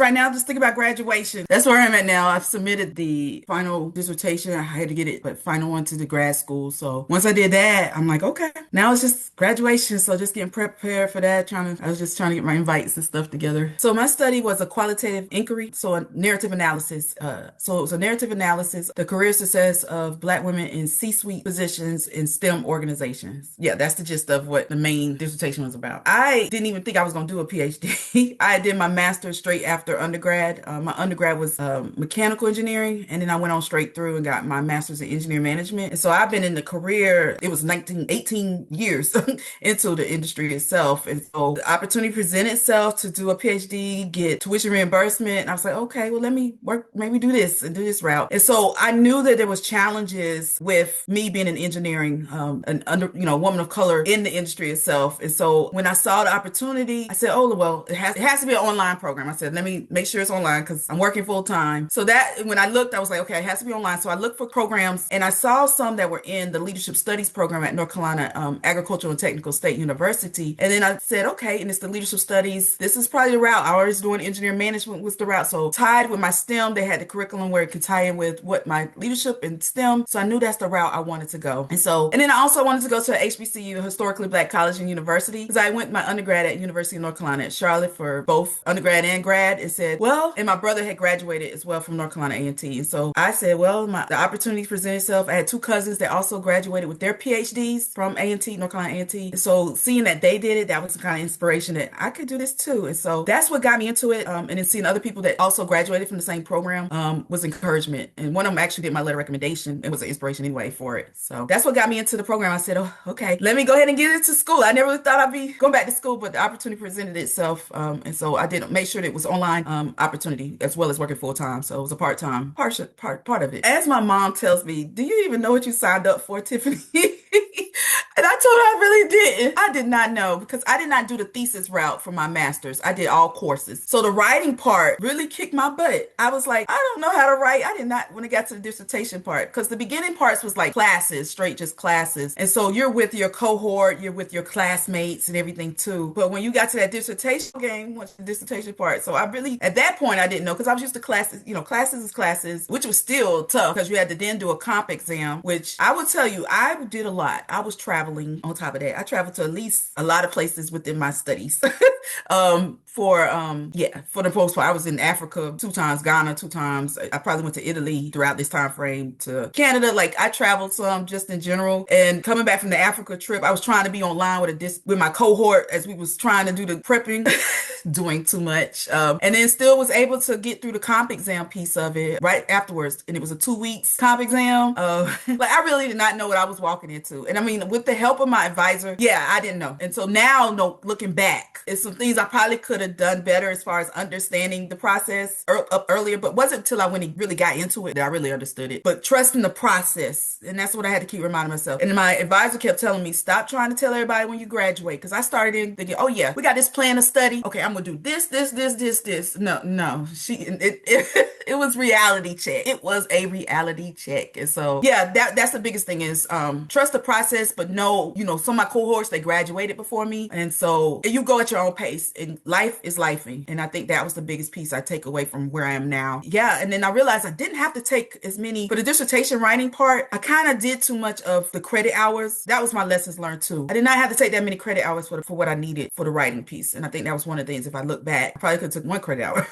Right now, just think about graduation. That's where I'm at now. I've submitted the final dissertation. I had to get it, but final one to the grad school. So once I did that, I'm like, okay, now it's just graduation. So just getting prepared for that. I was just trying to get my invites and stuff together. So my study was a qualitative inquiry, so a narrative analysis. So it was a narrative analysis, the career success of Black women in C-suite positions in STEM organizations. Yeah, that's the gist of what the main dissertation was about. I didn't even think I was going to do a PhD. I did my master's straight after undergrad. My undergrad was mechanical engineering, and then I went on straight through and got my master's in engineering management. And so I've been in the career, it was 18 years into the industry itself. And so the opportunity presented itself to do a PhD, get tuition reimbursement. And I was like, okay, well, let me work, maybe do this and do this route. And so I knew that there was challenges with me being in engineering, a woman of color in the industry itself. And so when I saw the opportunity, I said, oh, well, it has to be an online program. I said, let me make sure it's online because I'm working full time. So that when I looked, I was like, okay, it has to be online. So I looked for programs and I saw some that were in the leadership studies program at North Carolina Agricultural and Technical State University. And then I said, okay, and it's the leadership studies. This is probably the route. I was doing engineering management was the route. So tied with my STEM, they had the curriculum where it could tie in with what my leadership in STEM. So I knew that's the route I wanted to go. And then I also wanted to go to HBCU, Historically Black College and University, because I went my undergrad at University of North Carolina at Charlotte for both undergrad and grad, and said, well, and my brother had graduated as well from North Carolina A&T. And so I said, well, the opportunity presented itself. I had two cousins that also graduated with their PhDs from A&T, North Carolina A&T. So seeing that they did it, that was the kind of inspiration that I could do this too. And so that's what got me into it. And then seeing other people that also graduated from the same program was encouragement. And one of them actually did my letter of recommendation. It was an inspiration anyway for it. So that's what got me into the program. I said, oh, okay, let me go ahead and get into school. I never really thought I'd be going back to school, but the opportunity presented itself. And so I did make sure that it was online opportunity as well as working full time. So it was a part-time part of it. As my mom tells me, do you even know what you signed up for, Tiffany? And I told her I really didn't. I did not know because I did not do the thesis route for my master's. I did all courses. So the writing part really kicked my butt. I was like, I don't know how to write. I did not when it got to the dissertation part because the beginning parts was like classes, straight just classes. And so you're with your cohort, you're with your classmates and everything too. But when you got to that dissertation game, what's the dissertation part? So I really, at that point, I didn't know because I was used to classes, classes is classes, which was still tough because you had to then do a comp exam, which I would tell you, I did a lot. I was traveling on top of that. I traveled to at least a lot of places within my studies. For the most part, I was in Africa 2 times, Ghana 2 times. I probably went to Italy throughout this time frame, to Canada. Like I traveled some just in general. And coming back from the Africa trip, I was trying to be online with my cohort as we was trying to do the prepping, doing too much. And then still was able to get through the comp exam piece of it right afterwards. And it was a 2 weeks comp exam. Like I really did not know what I was walking into. And I mean, with the help of my advisor, I didn't know. And so now, looking back, it's some things I probably could have done better as far as understanding the process up earlier, but wasn't until I really got into it that I really understood it. But trusting the process, and that's what I had to keep reminding myself. And my advisor kept telling me, stop trying to tell everybody when you graduate, because I started in thinking, oh yeah, we got this plan of study. Okay, I'm gonna do this. No, it was reality check. It was a reality check, and so that's the biggest thing is trust the process, but know, some of my cohorts, they graduated before me, and so you go at your own pace. And life is lifing. And I think that was the biggest piece I take away from where I am now. Yeah. And then I realized I didn't have to take as many for the dissertation writing part. I kind of did too much of the credit hours. That was my lessons learned too. I did not have to take that many credit hours for what I needed for the writing piece. And I think that was one of the things, if I look back, I probably could have took 1 credit hour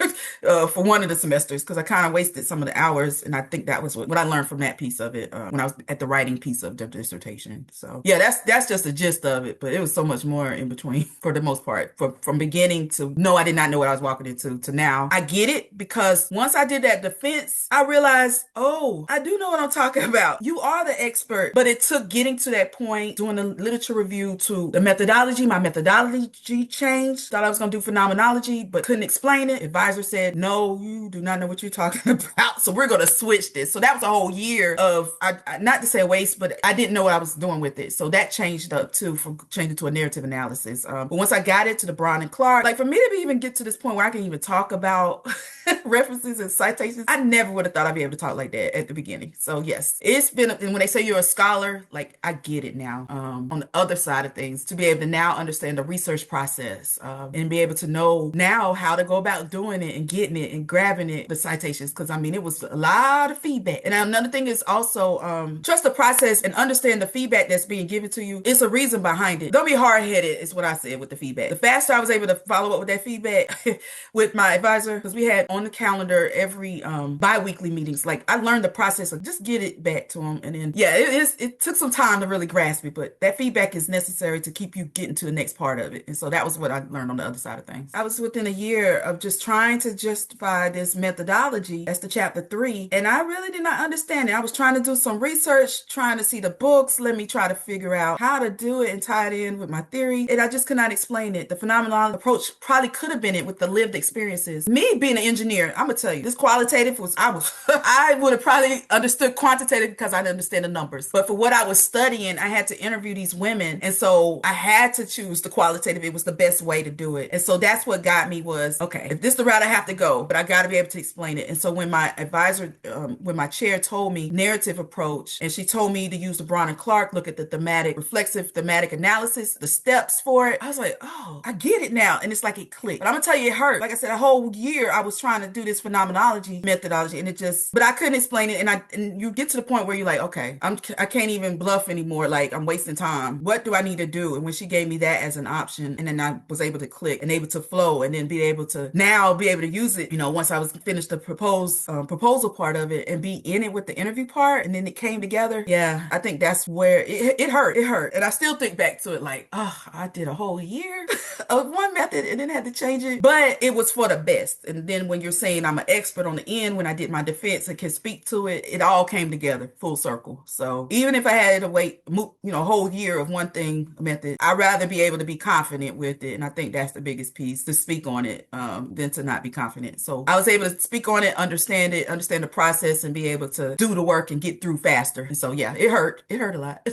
for one of the semesters because I kind of wasted some of the hours. And I think that was what I learned from that piece of it when I was at the writing piece of the dissertation. So that's just the gist of it. But it was so much more in between for the most part, from beginning to no, I did not know what I was walking into to now. I get it because once I did that defense, I realized, oh, I do know what I'm talking about. You are the expert. But it took getting to that point, doing the literature review to the methodology. My methodology changed. Thought I was going to do phenomenology, but couldn't explain it. Advisor said, no, you do not know what you're talking about. So we're going to switch this. So that was a whole year of, not to say a waste, but I didn't know what I was doing with it. So that changed up too, from changing to a narrative analysis. But once I got it to the Brown and Clark, like for me to even get to this point where I can even talk about references and citations. I never would have thought I'd be able to talk like that at the beginning. So yes, it's been, and when they say you're a scholar, like I get it now. On the other side of things, to be able to now understand the research process, and be able to know now how to go about doing it and getting it and grabbing it, the citations. Cause I mean, it was a lot of feedback. And another thing is also, trust the process and understand the feedback that's being given to you. It's a reason behind it. Don't be hard headed is what I said with the feedback. The faster I was able to follow up with that feedback with my advisor, because we had on the calendar every bi-weekly meetings. Like I learned the process of just get it back to them. And then, yeah, it took some time to really grasp it, but that feedback is necessary to keep you getting to the next part of it. And so that was what I learned on the other side of things. I was within a year of just trying to justify this methodology. That's the chapter 3. And I really did not understand it. I was trying to do some research, trying to see the books. Let me try to figure out how to do it and tie it in with my theory. And I just could not explain it. The phenomenological approach probably could have been it with the lived experiences. Me being an engineer, I'm gonna tell you, this qualitative was, I would have probably understood quantitative because I didn't understand the numbers. But for what I was studying, I had to interview these women. And so I had to choose the qualitative. It was the best way to do it. And so that's what got me was, okay, if this is the route I have to go, but I got to be able to explain it. And so when my advisor, when my chair told me narrative approach, and she told me to use the Braun and Clark, look at the reflexive thematic analysis, the steps for it, I was like, oh, I get it now. And it's like it clicked. But I'm gonna tell you, it hurt. Like I said, a whole year I was trying to do this phenomenology methodology, and but I couldn't explain it. And you get to the point where you're like, okay, I can't even bluff anymore. Like I'm wasting time. What do I need to do? And when she gave me that as an option, and then I was able to click and able to flow, and then be able to use it, once I was finished the proposal part of it and be in it with the interview part, and then it came together. Yeah, I think that's where it hurt. It hurt. And I still think back to it like, oh, I did a whole year of one method and then had to change it. But it was for the best. And then when you're saying I'm an expert on the end, when I did my defense and can speak to it, it all came together full circle. So even if I had to wait, a whole year of one thing method, I'd rather be able to be confident with it. And I think that's the biggest piece, to speak on it, than to not be confident. So I was able to speak on it, understand the process, and be able to do the work and get through faster. And so, yeah, it hurt a lot,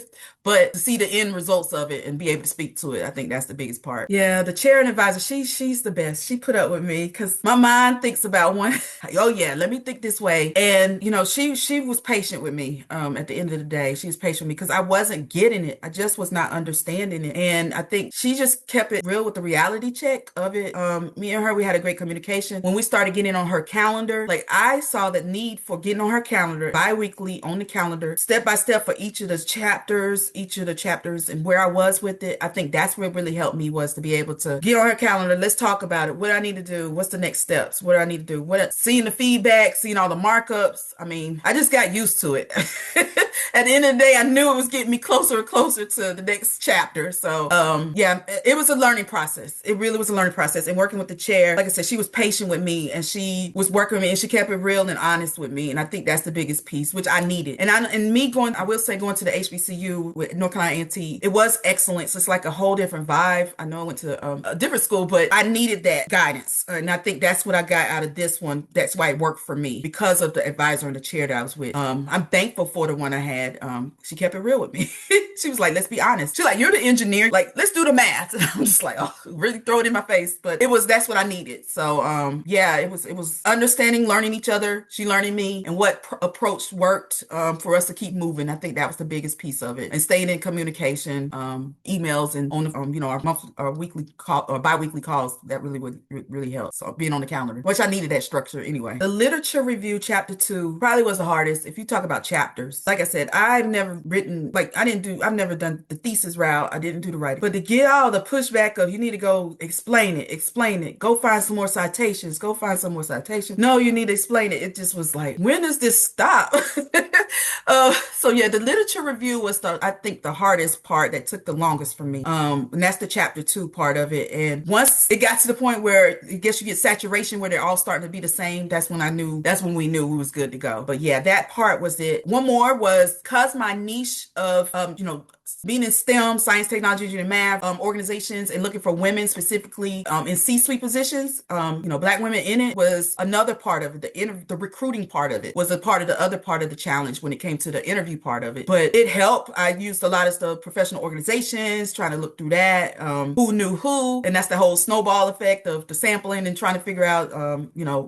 but to see the end results of it and be able to speak to it, I think that's the biggest part. Yeah, the chair and advisor, she's the best. She put up with me because my mind thinks about one. Oh yeah, let me think this way. And she was patient with me. At the end of the day, she was patient with me because I wasn't getting it. I just was not understanding it. And I think she just kept it real with the reality check of it. Me and her, we had a great communication. When we started getting on her calendar, like I saw the need for getting on her calendar bi-weekly on the calendar, step by step for each of the chapters, and where I was with it. I think that's what really helped me, was to be able to get on her calendar. Let's talk about it. What do I need to do? What's the next steps? What do I need to do? Seeing the feedback, seeing all the markups. I mean, I just got used to it. At the end of the day, I knew it was getting me closer and closer to the next chapter. So, yeah, it was a learning process. It really was a learning process. And working with the chair, like I said, she was patient with me, and she was working with me, and she kept it real and honest with me. And I think that's the biggest piece, which I needed. And I will say going to the HBCU with North Carolina A&T, it was excellent. So it's like a whole different vibe. I know I went to a different school, but I needed that guidance. And I think that's what I got out of this one. That's why it worked for me, because of the advisor and the chair that I was with. I'm thankful for the one I had. She kept it real with me. She was like, let's be honest. She's like, you're the engineer. Like, let's do the math. And I'm just like, oh, really throw it in my face. But that's what I needed. So, yeah, it was understanding, learning each other. She learning me, and what approach worked for us to keep moving. I think that was the biggest piece of it. And staying in communication, emails, and on our weekly call or bi-weekly calls, that really would really help. So being on the calendar, which I needed that structure anyway. The literature review, chapter 2, probably was the hardest. If you talk about chapters, like I said, I've never written, I've never done the thesis route. I didn't do the writing, but to get all the pushback of, you need to go explain it, go find some more citations, no, you need to explain it. It just was like, when does this stop? So yeah, the literature review was I think the hardest part, that took the longest for me. And that's the chapter 2 part of it. And once it got to the point where I guess you get saturation, where they're all starting to be the same, that's when we knew we was good to go. But yeah, that part was it. One more was, cause my niche of, being in STEM, science, technology, engineering, math, organizations, and looking for women specifically in C-suite positions, Black women in it was another part of it. The recruiting part of it was a part of the other part of the challenge when it came to the interview part of it. But it helped. I used a lot of the professional organizations, trying to look through that, who knew who, and that's the whole snowball effect of the sampling and trying to figure out,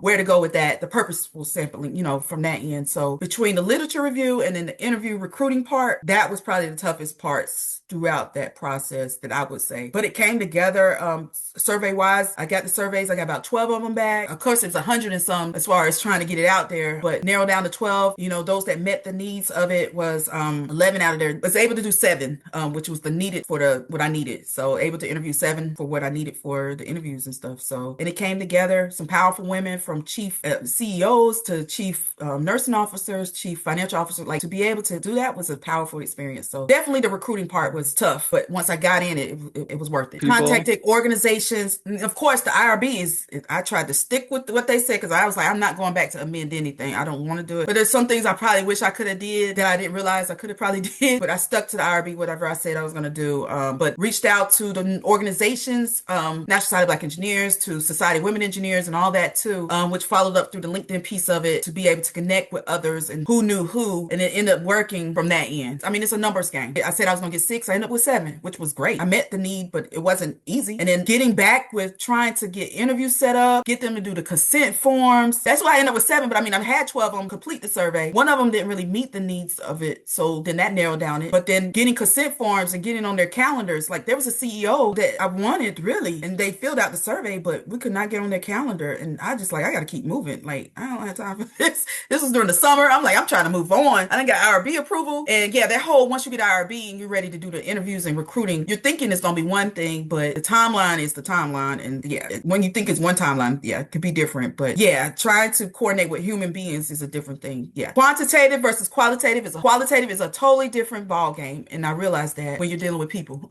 where to go with that, the purposeful sampling, from that end. So between the literature review and then the interview recruiting part, that was probably the toughest parts throughout that process, that I would say. But it came together survey wise. I got the surveys. I got about 12 of them back. Of course, it's 100 and some as far as trying to get it out there, but narrowed down to 12. Those that met the needs of it was 11 out of there. Was able to do 7, which was the needed for what I needed. So able to interview 7 for what I needed for the interviews and stuff. So, and it came together, some powerful women from chief CEOs to chief nursing officers, chief financial officers. Like, to be able to do that was a powerful experience. So definitely the recruiting part was tough, but once I got in it was worth it. Contacted organizations. Of course, the IRB I tried to stick with what they said, because I was like, I'm not going back to amend anything. I don't want to do it. But there's some things I probably wish I could have did that I didn't realize I could have probably did, but I stuck to the IRB, whatever I said I was going to do. But reached out to the organizations, National Society of Black Engineers, to Society of Women Engineers and all that too, which followed up through the LinkedIn piece of it to be able to connect with others and who knew who, and it ended up working from that end. I mean, it's a numbers game. I said I was going to get 6. I ended up with 7, which was great. I met the need, but it wasn't easy. And then getting back with trying to get interviews set up, get them to do the consent forms. That's why I ended up with 7. But I mean, I've had 12 of them complete the survey. One of them didn't really meet the needs of it. So then that narrowed down it. But then getting consent forms and getting on their calendars, like there was a CEO that I wanted really, and they filled out the survey, but we could not get on their calendar. And I just I got to keep moving. Like, I don't have time for this. This was during the summer. I'm like, I'm trying to move on. I done got IRB approval. And yeah, that whole, once you get IRB and you're ready to do the interviews and recruiting, you're thinking it's going to be one thing, but the timeline is the timeline. And yeah, when you think it's one timeline, yeah, it could be different. But yeah, trying to coordinate with human beings is a different thing. Yeah. Quantitative versus qualitative is a totally different ball game. And I realized that when you're dealing with people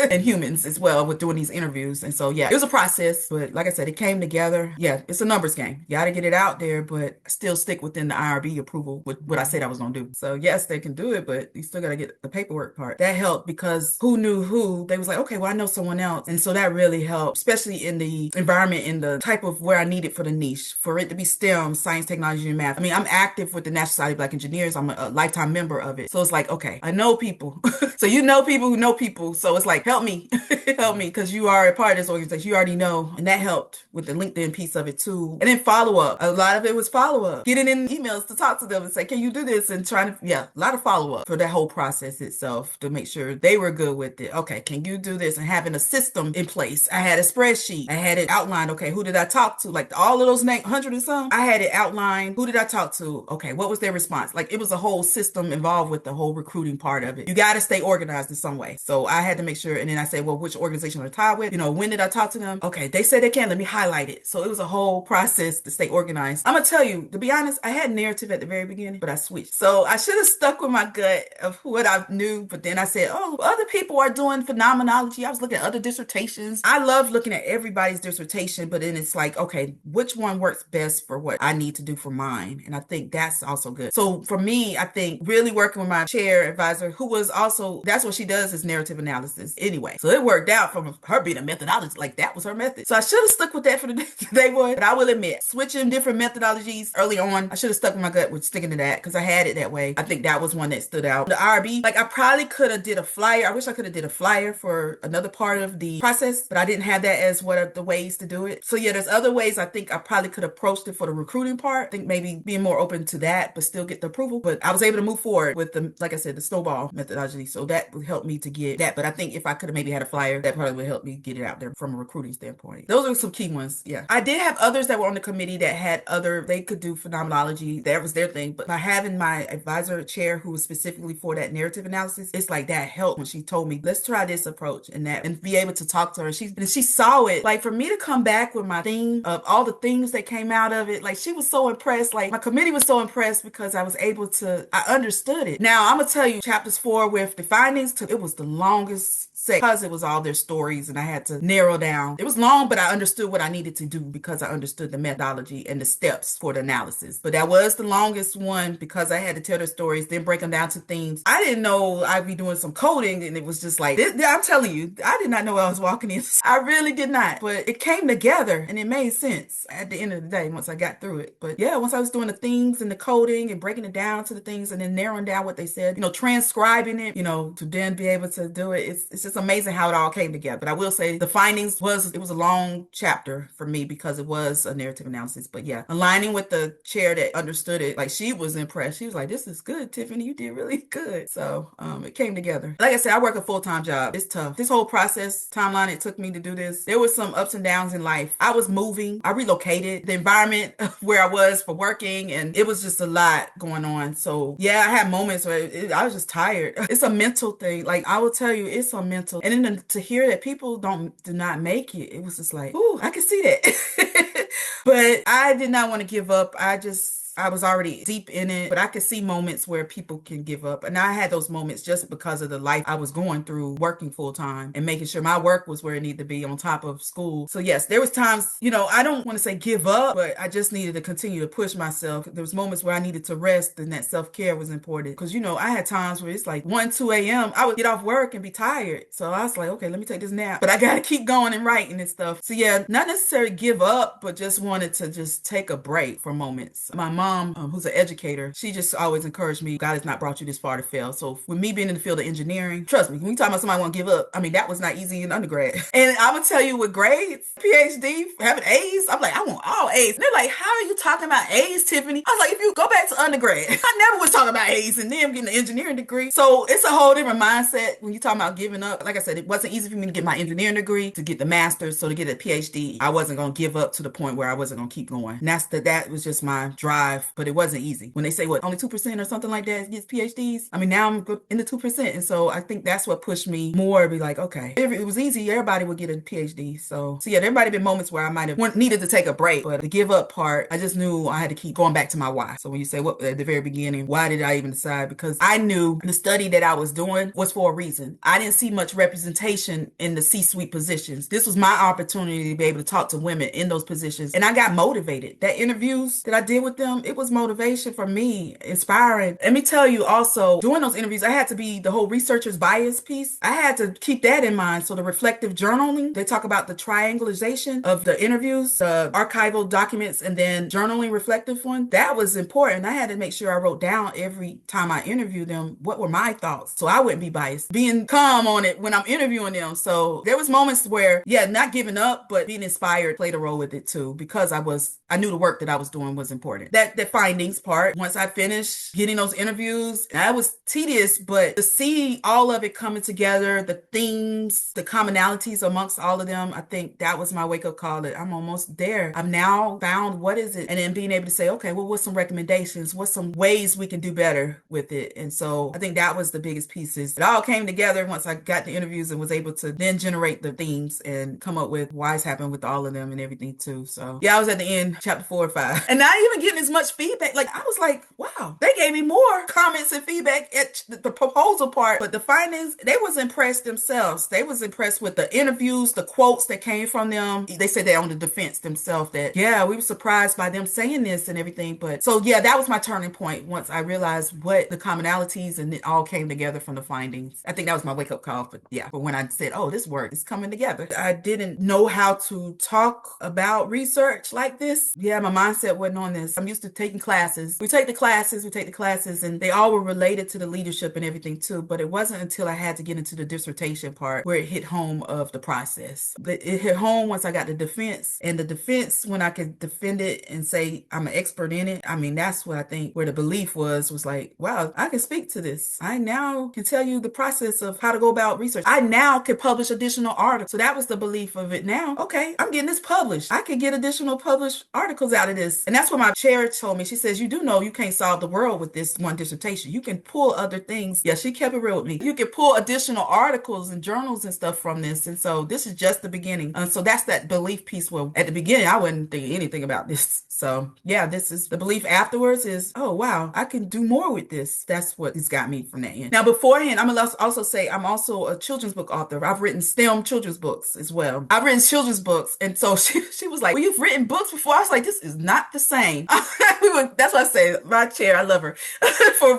and humans as well with doing these interviews. And so, yeah, it was a process, but like I said, it came together. Yeah, it's a numbers game. You got to get it out there, but still stick within the IRB approval with what I said I was going to do. So yes, they can do it, but you still got to get the paperwork part. That helped because who knew who, they was like, okay, well, I know someone else. And so that really helped, especially in the environment, in the type of where I needed for the niche, for it to be STEM, science, technology, and math. I mean, I'm active with the National Society of Black Engineers. I'm a lifetime member of it. So it's like, okay, I know people. So you know people who know people. So it's like, help me, help me, because you are a part of this organization. You already know. And that helped with the LinkedIn piece of it too. And then follow up. A lot of it was follow up. Getting in emails to talk to them and say, can you do this? And trying to, yeah, a lot of follow up for that whole process itself to make sure they were good with it. Okay, can you do this? And having a system in place. I had a spreadsheet. I had it outlined. Okay, who did I talk to? Like all of those 100 and some, I had it outlined. Who did I talk to? Okay, what was their response? Like it was a whole system involved with the whole recruiting part of it. You got to stay organized in some way. So I had to make sure. And then I said, well, which organization are I tied with? When did I talk to them? Okay, they said they can. Let me highlight it. So it was a whole process to stay organized. I'm going to tell you, to be honest, I had narrative at the very beginning, but I switched. So I should have stuck with my gut of what I knew. But then I said, oh, other people are doing phenomenology. I was looking at other dissertations. I love looking at everybody's dissertation, but then it's like, okay, which one works best for what I need to do for mine? And I think that's also good. So for me, I think really working with my chair advisor, who was also, that's what she does, is narrative analysis anyway. So it worked out from her being a methodologist, like that was her method. So I should have stuck with that for the day one. But I will admit, switching different methodologies early on, I should have stuck with my gut with sticking to that because I had it that way. I think that was one that stood out. The IRB, like I probably could have did a flyer. I wish I could have did a flyer for another part of the process, but I didn't have that as one of the ways to do it. So yeah, there's other ways I think I probably could have approached it for the recruiting part. I think maybe being more open to that, but still get the approval. But I was able to move forward with the, like I said, the snowball methodology. So that would help me to get that. But I think if I could have maybe had a flyer, that probably would help me get it out there from a recruiting standpoint. Those are some key ones. Yeah. I did have others that were on the committee that had they could do phenomenology. That was their thing. But by having my advisor chair who was specifically for that narrative analysis, it's like that helped when she told me, let's try this approach and be able to talk to her. She saw it. Like for me to come back with my theme of all the things that came out of it, like she was so impressed. Like my committee was so impressed because I understood it. Now I'm gonna tell you, chapters 4 with the findings, it was the longest say, because it was all their stories and I had to narrow down. It was long, but I understood what I needed to do because I understood the methodology and the steps for the analysis. But that was the longest one because I had to tell their stories, then break them down to themes. I didn't know I'd be doing some coding, and it was just like, I'm telling you, I did not know I was walking in. I really did not, but it came together and it made sense at the end of the day once I got through it. But yeah, once I was doing the things and the coding and breaking it down to the things and then narrowing down what they said, transcribing it, to then be able to do it. It's just amazing how it all came together. But I will say the findings was a long chapter for me because it was a narrative analysis. But yeah, aligning with the chair that understood it, like she was impressed. She was like, "This is good, Tiffani. You did really good." So it came together. Like I said, I work a full-time job. It's tough. This whole process, timeline it took me to do this, there was some ups and downs in life. I was moving. I relocated the environment where I was for working, and it was just a lot going on. So yeah, I had moments where I was just tired. It's a mental thing. Like I will tell you, it's a mental. And then to hear that people do not make it, it was just like, ooh, I can see that. But I did not want to give up. I was already deep in it, but I could see moments where people can give up. And I had those moments just because of the life I was going through working full time and making sure my work was where it needed to be on top of school. So yes, there was times, I don't want to say give up, but I just needed to continue to push myself. There was moments where I needed to rest and that self-care was important. Because, I had times where it's like 1, 2 a.m. I would get off work and be tired. So I was like, okay, let me take this nap. But I got to keep going and writing and stuff. So yeah, not necessarily give up, but just wanted to just take a break for moments. My mom, who's an educator, she just always encouraged me, God has not brought you this far to fail. So with me being in the field of engineering, trust me, when you talk about somebody want to give up, that was not easy in undergrad. And I would tell you with grades, PhD, having A's, I'm like, I want all A's. And they're like, how are you talking about A's, Tiffani? I was like, if you go back to undergrad, I never was talking about A's, and then I'm getting an engineering degree. So it's a whole different mindset when you talk about giving up. Like I said, it wasn't easy for me to get my engineering degree, to get the master's, so to get a PhD, I wasn't going to give up to the point where I wasn't going to keep going. And that was just my drive, but it wasn't easy. When they say only 2% or something like that gets PhDs, now I'm in the 2%. And so I think that's what pushed me more to be like, okay, if it was easy, everybody would get a PhD. So yeah, there might have been moments where I might have needed to take a break, but the give up part, I just knew I had to keep going back to my why. So when you say at the very beginning, why did I even decide? Because I knew the study that I was doing was for a reason. I didn't see much representation in the C-suite positions. This was my opportunity to be able to talk to women in those positions. And I got motivated. That interviews that I did with them, it was motivation for me, inspiring. Let me tell you also, doing those interviews, I had to be the whole researcher's bias piece. I had to keep that in mind. So the reflective journaling, they talk about the triangulation of the interviews, the archival documents, and then journaling reflective one. That was important. I had to make sure I wrote down every time I interviewed them, what were my thoughts, so I wouldn't be biased. Being calm on it when I'm interviewing them. So there was moments where, yeah, not giving up, but being inspired played a role with it too, because I knew the work that I was doing was important. That findings part, once I finished getting those interviews, that was tedious, but to see all of it coming together, the themes, the commonalities amongst all of them, I think that was my wake-up call that I'm almost there. I've now found what is it, and then being able to say, okay, well, what's some recommendations? What's some ways we can do better with it? And so I think that was the biggest pieces. It all came together once I got the interviews and was able to then generate the themes and come up with why's happened with all of them and everything too. So yeah, I was at the end, chapter 4 or 5, and not even getting as much feedback. Like I was like, wow, they gave me more comments and feedback at the proposal part, but the findings, they was impressed themselves. They was impressed with the interviews, the quotes that came from them. They said they're on the defense themselves that, yeah, we were surprised by them saying this and everything. But so yeah, that was my turning point once I realized what the commonalities, and it all came together from the findings. I think that was my wake up call. But yeah, but when I said, oh, this work is coming together, I didn't know how to talk about research like this. Yeah, my mindset wasn't on this. I'm used to taking classes. We take the classes, and they all were related to the leadership and everything too. But it wasn't until I had to get into the dissertation part where it hit home of the process. But it hit home once I got the defense, and the defense, when I could defend it and say I'm an expert in it. That's what I think where the belief was like, wow, I can speak to this. I now can tell you the process of how to go about research. I now can publish additional articles. So that was the belief of it. Now, okay, I'm getting this published. I can get additional published articles out of this. And that's what my chair told me, she says, you do know you can't solve the world with this one dissertation. You can pull other things. Yeah, she kept it real with me. You can pull additional articles and journals and stuff from this. And so this is just the beginning. So that's that belief piece where at the beginning, I wasn't thinking anything about this. So yeah, this is the belief afterwards is, oh, wow, I can do more with this. That's what it's got me from that end. Now, beforehand, I'm going to also say I'm also a children's book author. I've written STEM children's books as well. I've written children's books. And so she was like, well, you've written books before. I was like, this is not the same. That's why I say my chair, I love her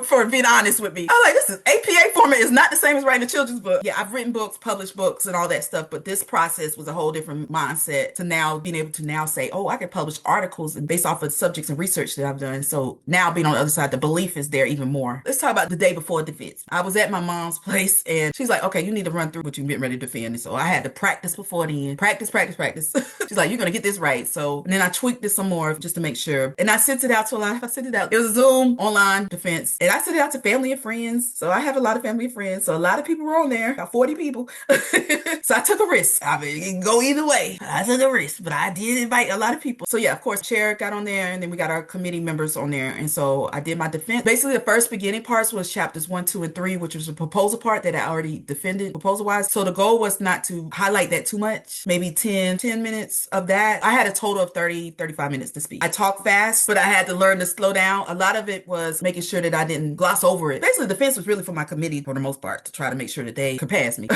for being honest with me. I was like, this is APA format is not the same as writing a children's book. Yeah, I've written books, published books and all that stuff. But this process was a whole different mindset to now being able to now say, oh, I can publish articles and based off of subjects and research that I've done. So now being on the other side, the belief is there even more. Let's talk about the day before defense. I was at my mom's place and she's like, okay, you need to run through what you've been ready to defend. And so I had to practice before then. Practice. She's like, you're going to get this right. So and then I tweaked it some more just to make sure. And I sent it out to a lot. I sent it out. It was a Zoom online defense. And I sent it out to family and friends. So I have a lot of family and friends. So a lot of people were on there, about 40 people. So I took a risk. I mean, it can go either way. I took a risk, but I did invite a lot of people. So yeah, of course, Chair got on there and then we got our committee members on there. And so I did my defense. Basically, the first beginning parts was chapters 1, 2, and 3, which was the proposal part that I already defended proposal-wise. So the goal was not to highlight that too much, maybe 10 minutes of that. I had a total of 35 minutes to speak. I talked fast, but I had to learn to slow down. A lot of it was making sure that I didn't gloss over it. Basically, the defense was really for my committee for the most part to try to make sure that they could pass me.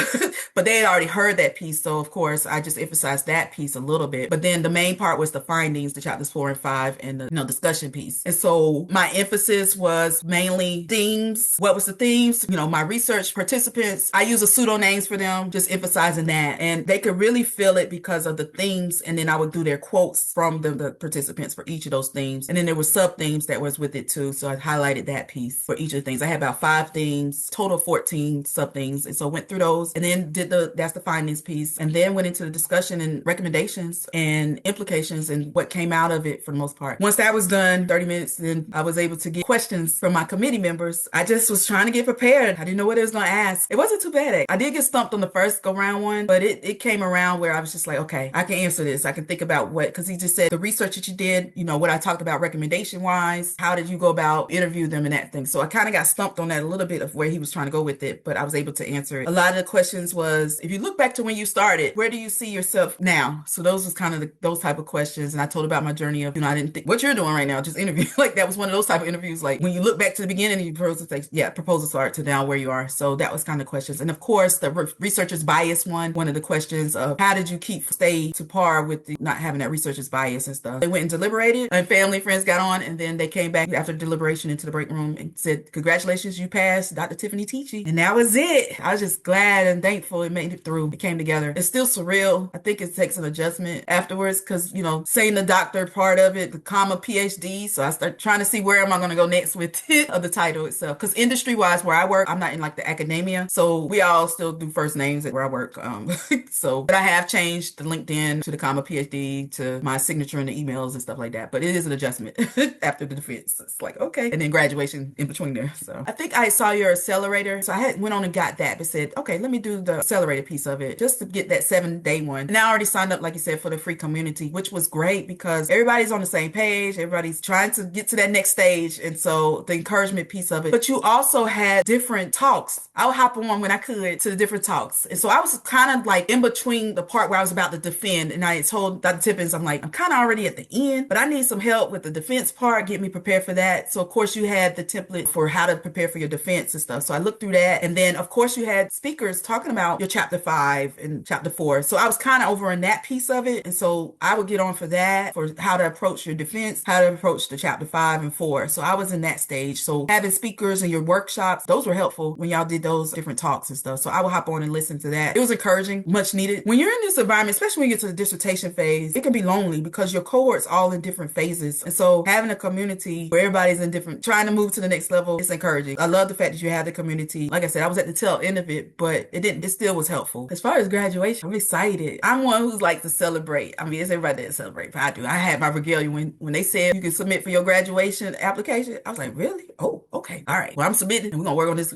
But they had already heard that piece. So of course, I just emphasized that piece a little bit. But then the main part was the findings, the chapters 4 and 5 and the discussion piece. And so my emphasis was mainly themes. What was the themes? My research participants, I use a pseudo names for them, just emphasizing that. And they could really feel it because of the themes. And then I would do their quotes from the participants for each of those themes. And then there were sub themes that was with it too. So I highlighted that piece for each of the things. I had about 5 themes, total 14 sub themes. And so went through those and then that's the findings piece. And then went into the discussion and recommendations and implications and what came out of it for the most part. Once that was done, 30 minutes, then I was able to get questions from my committee members. I just was trying to get prepared. I didn't know what it was going to ask. It wasn't too bad. I did get stumped on the first go round one, but it came around where I was just like, okay, I can answer this. I can think about because he just said the research that you did, what I talked about recommendation wise, how did you go about interview them and that thing. So I kind of got stumped on that a little bit of where he was trying to go with it, but I was able to answer it. A lot of the questions was, if you look back to when you started, where do you see yourself now? So those was kind of those type of questions. And I told about my journey of, I didn't think what you're doing right now, just interview. Like that was one of those type of interviews. Like when you look back to the beginning, you proposal start to now where you are. So that was kind of questions. And of course, the researcher's bias one of the questions of how did you stay to par with not having that researcher's bias and stuff. They went and deliberated and family and friends got on and then they came back after deliberation into the break room and said, congratulations, you passed Dr. Tiffani teaching. And that was it. I was just glad and thankful it made it through. It came together. It's still surreal. I think it takes an adjustment afterwards because, saying the doctor part of it, the comma PhD. So I start trying to see where am I going to go next with it of the title itself. Because industry wise, where I work, I'm not in like the academia. So we all still do first names at where I work. But I have changed the LinkedIn to the comma PhD to my signature in the emails and stuff like that. But it is an adjustment after the defense. It's like, okay. And then graduation in between there. So I think I saw your accelerator. So I went on and got that, but said, okay, let me do the accelerated piece of it just to get that 7-day one. And I already signed up, like you said, for the free community, which was great because everybody's on the same page. Everybody's trying to get to that next stage. And so the encouragement piece of it, but you also had different talks. I would hop on when I could to the different talks. And so I was kind of like in between the part where I was about to defend. And I told Dr. Tippins, I'm like, I'm kind of already at the end, but I need some help with the defense part, get me prepared for that. So of course you had the template for how to prepare for your defense and stuff. So I looked through that. And then of course you had speakers talking about your chapter 5 and chapter 4. So I was kind of over in that piece of it. And so I would get on for that, for how to approach your defense, how to approach the chapter 5 and 4. So I was in that stage. So having speakers and your workshops, those were helpful when y'all did those different talks and stuff. So I would hop on and listen to that. It was encouraging, much needed. When you're in this environment, especially when you get to the dissertation phase, it can be lonely because your cohort's all in different phases. And so having a community where everybody's in different, trying to move to the next level, it's encouraging. I love the fact that you have the community. Like I said, I was at the tail end of it, but it still was helpful. As far as graduation, I'm excited. I'm one who's like to celebrate. I mean, it's everybody that celebrate, but I do. I had my regalia when they said you can submit for your graduation application. I was like, really? Oh, okay, all right, well, I'm submitting and we're gonna work on this.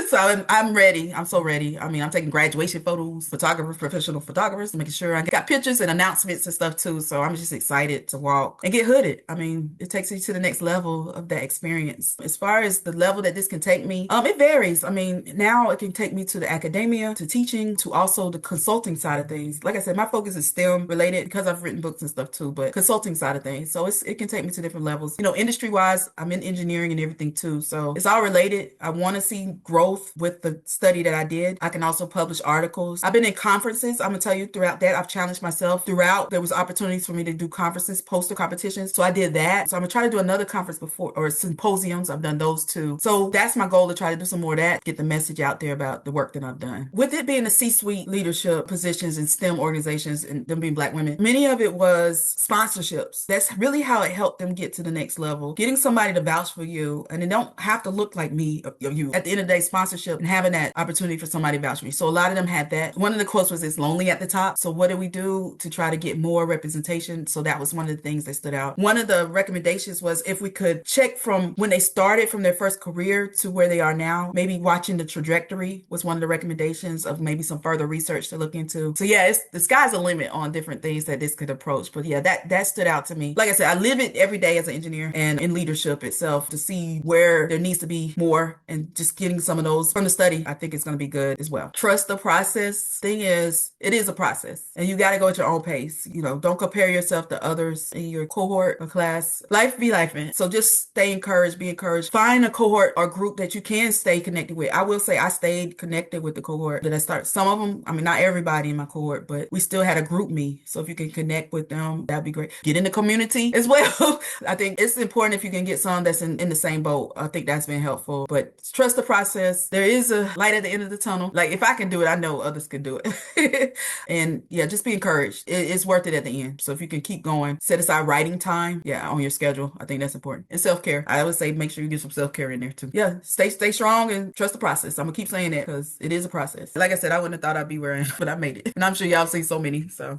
So I'm ready. I'm so ready. I mean, I'm taking graduation photos, photographers, professional photographers, making sure I got pictures and announcements and stuff too. So I'm just excited to walk and get hooded. I mean, it takes you to the next level of that experience. As far as the level that this can take me, it varies. I mean, now it can take me to the academia, to teaching, to also the consulting side of things. Like I said, my focus is STEM related because I've written books and stuff too, but consulting side of things. So it can take me to different levels. You know, industry wise, I'm in engineering and everything too. So it's all related. I want to see growth with the study that I did. I can also publish articles. I've been in conferences. I'm gonna tell you throughout that, I've challenged myself throughout. There was opportunities for me to do conferences, poster competitions. So I did that. So I'm gonna try to do another conference before, or symposiums. I've done those too. So that's my goal, to try to do some more of that, get the message out there about the work that I've done. With it being the C-suite leadership positions in STEM organizations and them being Black women, many of it was sponsorships. That's really how it helped them get to the next level. Getting somebody to vouch for you, and it don't have to look like me or you. At the end of the day, sponsorship and having that opportunity for somebody to vouch for me. So a lot of them had that. One of the quotes was, "It's lonely at the top." So what did we do to try to get more representation? So that was one of the things that stood out. One of the recommendations was if we could check from when they started from their first career to where they are now, maybe watching the trajectory was one of the recommendations of maybe some further research to look into. So yeah, the sky's the limit on different things that this could approach. But yeah, that stood out to me. Like I said, I live it every day as an engineer and in leadership itself, to see where there needs to be more, and just getting some of those from the study, I think it's going to be good as well. Trust the process. Thing is, it is a process and you got to go at your own pace. You know, don't compare yourself to others in your cohort or class. Life be life, man. So just stay encouraged, be encouraged. Find a cohort or group that you can stay connected with. I will say I stayed connected with the cohort that I started. Some of them, I mean, not everybody in my cohort, but we still had a group me. So if you can connect with them, that'd be great. Get in the community as well. I think it's important if you can get some that's in the same boat. I think that's been helpful. But trust the process. There is a light at the end of the tunnel. Like if I can do it, I know others can do it. And yeah, just be encouraged. It's worth it at the end. So if you can keep going, set aside writing time, yeah, on your schedule. I think that's important. And self-care. I always say make sure you get some self-care in there too. Yeah, stay strong and trust the process. I'm gonna keep saying that because it is a process. Like I said, I wouldn't have thought I'd be where I am, but I made it. And I'm sure y'all seen so many. So